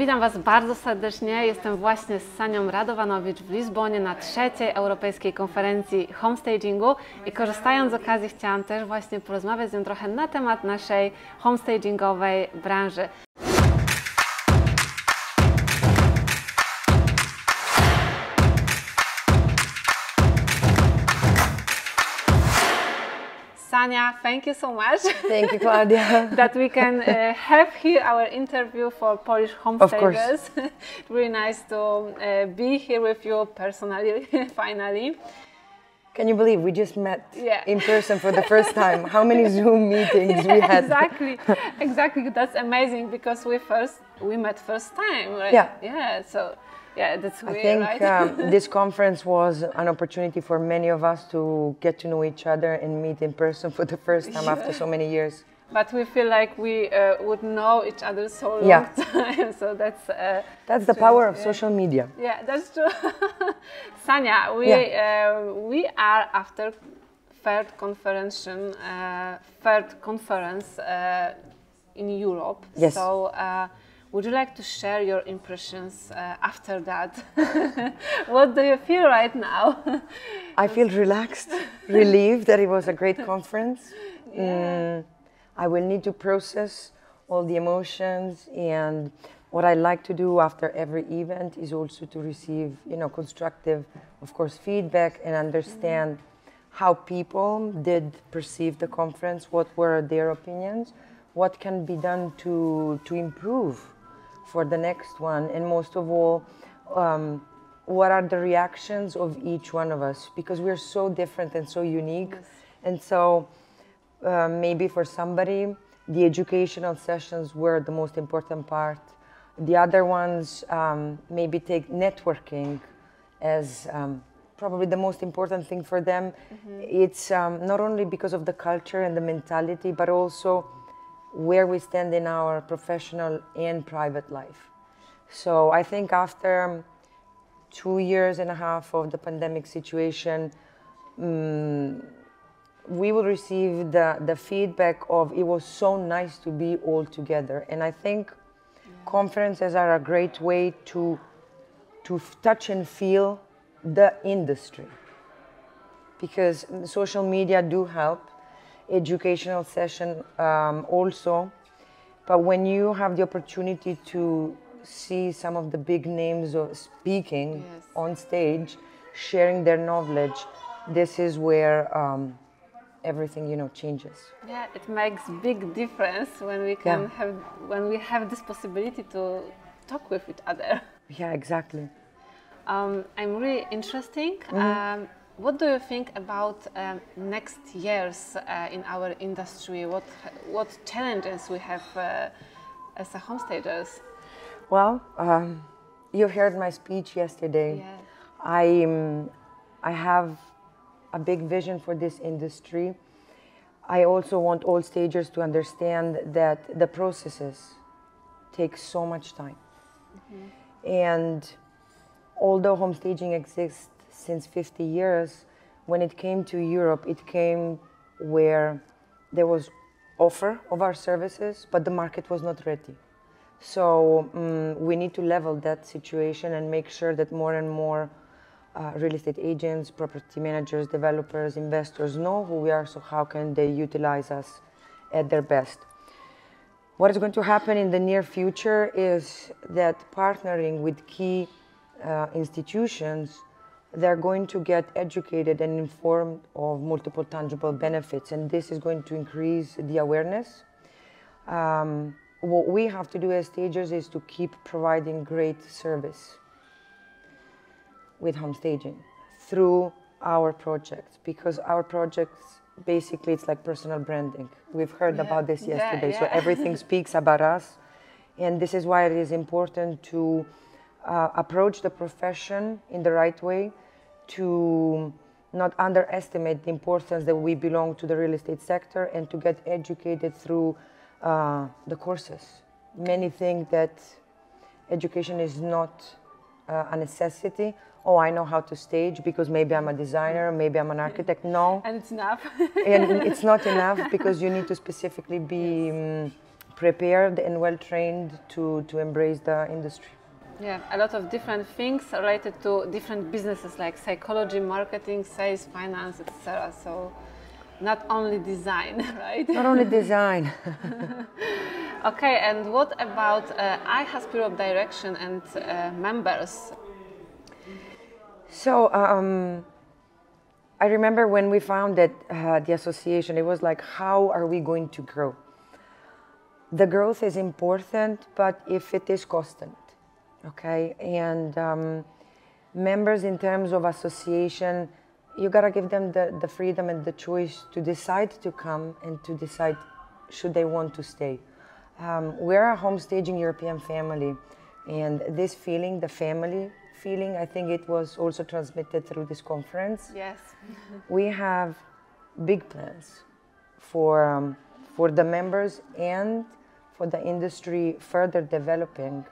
Witam Was bardzo serdecznie. Jestem właśnie z Sanią Radovanovic w Lizbonie na trzeciej Europejskiej Konferencji Home Stagingu i korzystając z okazji chciałam też właśnie porozmawiać z nią trochę na temat naszej home stagingowej branży. Sanya, thank you so much. Thank you, Claudia. That we can have here our interview for Polish home stagers. Really nice to be here with you personally, finally. Can you believe we just met in person for the first time? How many Zoom meetings we had? Exactly. That's amazing because we met first time, right? Yeah. So. Yeah, that's weird, I think right? This conference was an opportunity for many of us to get to know each other and meet in person for the first time after so many years. But we feel like we would know each other so long time, so that's the power of social media. Yeah, that's true. Sanya, we are after third conference in Europe. Yes. So. Would you like to share your impressions after that? What do you feel right now? I feel relaxed, relieved that it was a great conference. I will need to process all the emotions, and what I like to do after every event is also to receive, constructive, of course, feedback and understand how people did perceive the conference, what were their opinions, what can be done to improve for the next one, and most of all, what are the reactions of each one of us, because we're so different and so unique. Yes. And so maybe for somebody the educational sessions were the most important part. The other ones maybe take networking as probably the most important thing for them. It's not only because of the culture and the mentality, but also where we stand in our professional and private life. So I think after 2.5 years of the pandemic situation, we will receive the feedback of it was so nice to be all together. And I think conferences are a great way to touch and feel the industry, because social media do help. Educational session also, but when you have the opportunity to see some of the big names of speaking on stage, sharing their knowledge, this is where everything changes. Yeah, it makes big difference when we can have this possibility to talk with each other. Yeah, exactly. I'm really interesting. What do you think about next years in our industry? What challenges we have as a home stagers? Well, you heard my speech yesterday. Yeah. I have a big vision for this industry. I also want all stagers to understand that the processes take so much time. And although home staging exists since 50 years, when it came to Europe, it came where there was offer of our services, but the market was not ready. So we need to level that situation and make sure that more and more real estate agents, property managers, developers, investors know who we are, so how can they utilize us at their best. What is going to happen in the near future is that partnering with key institutions, they're going to get educated and informed of multiple tangible benefits, and this is going to increase the awareness. What we have to do as stagers is to keep providing great service with home staging through our projects, because our projects, basically, it's like personal branding. We've heard about this yesterday, so everything speaks about us, and this is why it is important to approach the profession in the right way, to not underestimate the importance that we belong to the real estate sector, and to get educated through the courses. Many think that education is not a necessity. Oh, I know how to stage because maybe I'm a designer, maybe I'm an architect. No. And it's enough. And it's not enough, because you need to specifically be prepared and well trained to embrace the industry. Yeah, a lot of different things related to different businesses like psychology, marketing, sales, finance, etc. So not only design, right? Not only design. Okay, and what about IAHSP Europe direction and members? So I remember when we founded the association, it was like, how are we going to grow? The growth is important, but if it is constant, okay? And members in terms of association, you gotta give them the freedom and the choice to decide to come and to decide should they want to stay. We're a home staging European family, and this feeling, the family feeling, I think it was also transmitted through this conference. Yes. We have big plans for the members and for the industry further developing.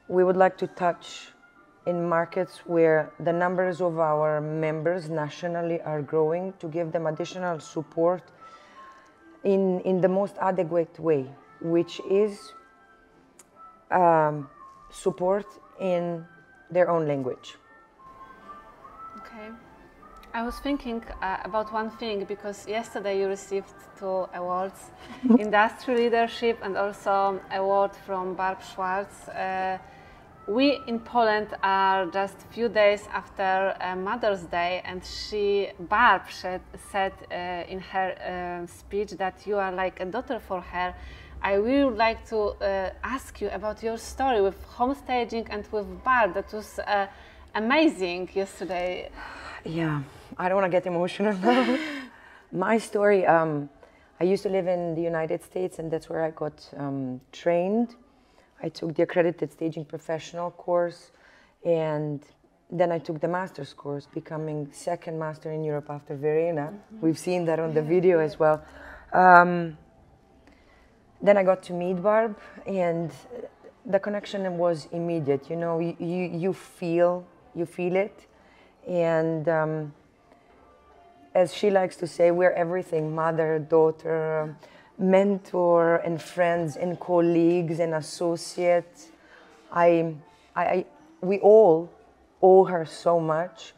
We would like to touch in markets where the numbers of our members nationally are growing, to give them additional support in the most adequate way, which is support in their own language. Okay. I was thinking about one thing, because yesterday you received 2 awards, Industry Leadership and also award from Barb Schwarz. We in Poland are just a few days after Mother's Day, and Barb said in her speech that you are like a daughter for her. I really would like to ask you about your story with home staging and with Barb. That was amazing yesterday. Yeah, I don't want to get emotional now. My story, I used to live in the United States, and that's where I got trained. I took the accredited staging professional course, and then I took the master's course, becoming second master in Europe after Verena. We've seen that on the video as well. Then I got to meet Barb, and the connection was immediate. You know, you feel it, and as she likes to say, we're everything: mother, daughter, mentor, and friends, and colleagues, and associates. We all owe her so much.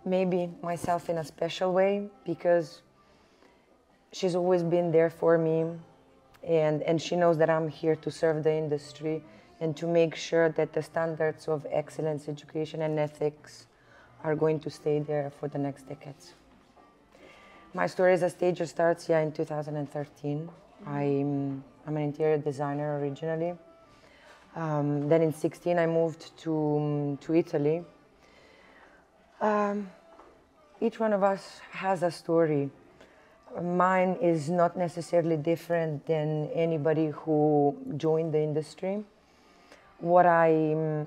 Maybe myself in a special way, because she's always been there for me, and she knows that I'm here to serve the industry and to make sure that the standards of excellence, education, and ethics are going to stay there for the next decades. My story as a stager starts in 2013. I'm an interior designer originally. Then in 16 I moved to Italy. Each one of us has a story. Mine is not necessarily different than anybody who joined the industry. What I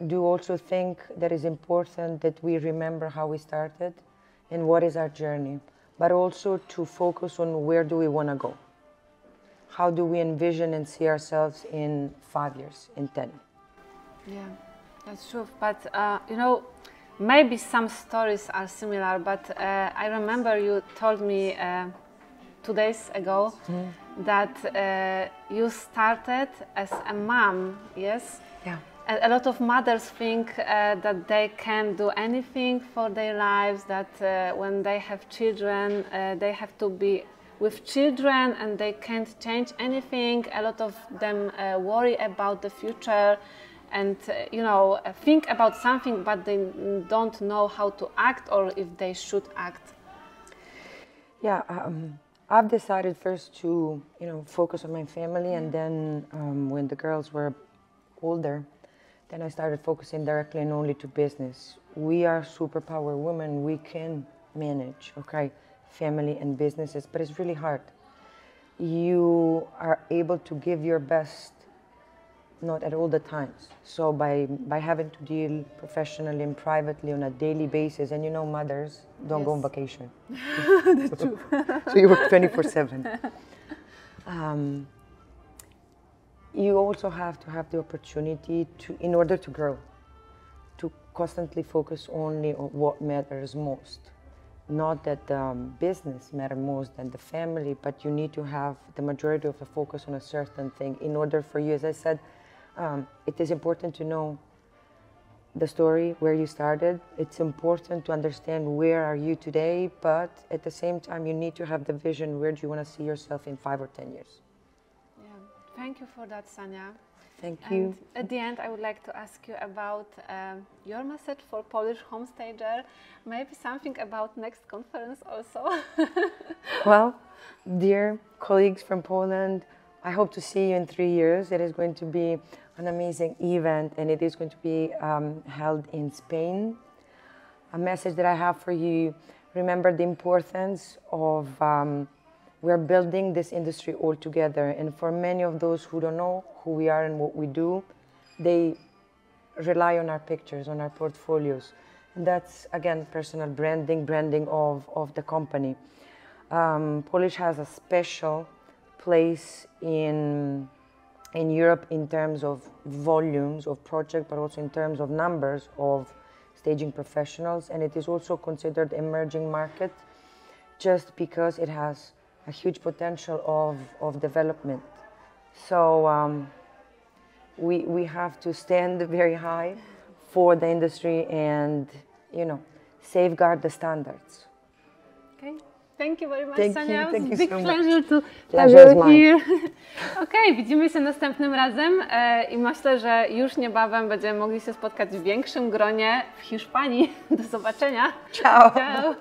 do also think that is important, that we remember how we started and what is our journey, but also to focus on where do we want to go. How do we envision and see ourselves in 5 years, in 10? Yeah, that's true. But, you know, maybe some stories are similar, but I remember you told me 2 days ago that you started as a mom, yes? Yeah. A lot of mothers think that they can't do anything for their lives, that when they have children, they have to be with children and they can't change anything. A lot of them worry about the future and, you know, think about something, but they don't know how to act or if they should act. Yeah, I've decided first to, you know, focus on my family, and then when the girls were older, then I started focusing directly and only to business. We are superpower women. We can manage, okay, family and businesses, but it's really hard. You are able to give your best, not at all the times. So by having to deal professionally and privately on a daily basis, and you know, mothers don't go on vacation. That's true. So you work 24/7. You also have to have the opportunity to, in order to grow, to constantly focus only on what matters most. not that the business matter most than the family, but you need to have the majority of the focus on a certain thing in order for you, as I said, it is important to know the story, where you started. It's important to understand where are you today, but at the same time, you need to have the vision, where do you want to see yourself in 5 or 10 years. Yeah. Thank you for that, Sanja. Thank you. And at the end, I would like to ask you about your message for Polish home stager, maybe something about next conference also. Well, dear colleagues from Poland, I hope to see you in 3 years. It is going to be an amazing event, and it is going to be held in Spain. A message that I have for you: remember the importance of we're building this industry all together, and for many of those who don't know who we are and what we do, they rely on our pictures, on our portfolios, and that's again personal branding of the company. Polish has a special place in Europe in terms of volumes of project, but also in terms of numbers of staging professionals, and it is also considered emerging market just because it has a huge potential of development. So we have to stand very high for the industry and, you know, safeguard the standards. Okay. Thank you very much, Thank Sanja. you. Thank you Big so pleasure much. to Pleasure have is you mine. here. Okej, widzimy się następnym razem i myślę, że już niebawem będziemy mogli się spotkać w większym gronie w Hiszpanii. Do zobaczenia. Ciao. Ciao.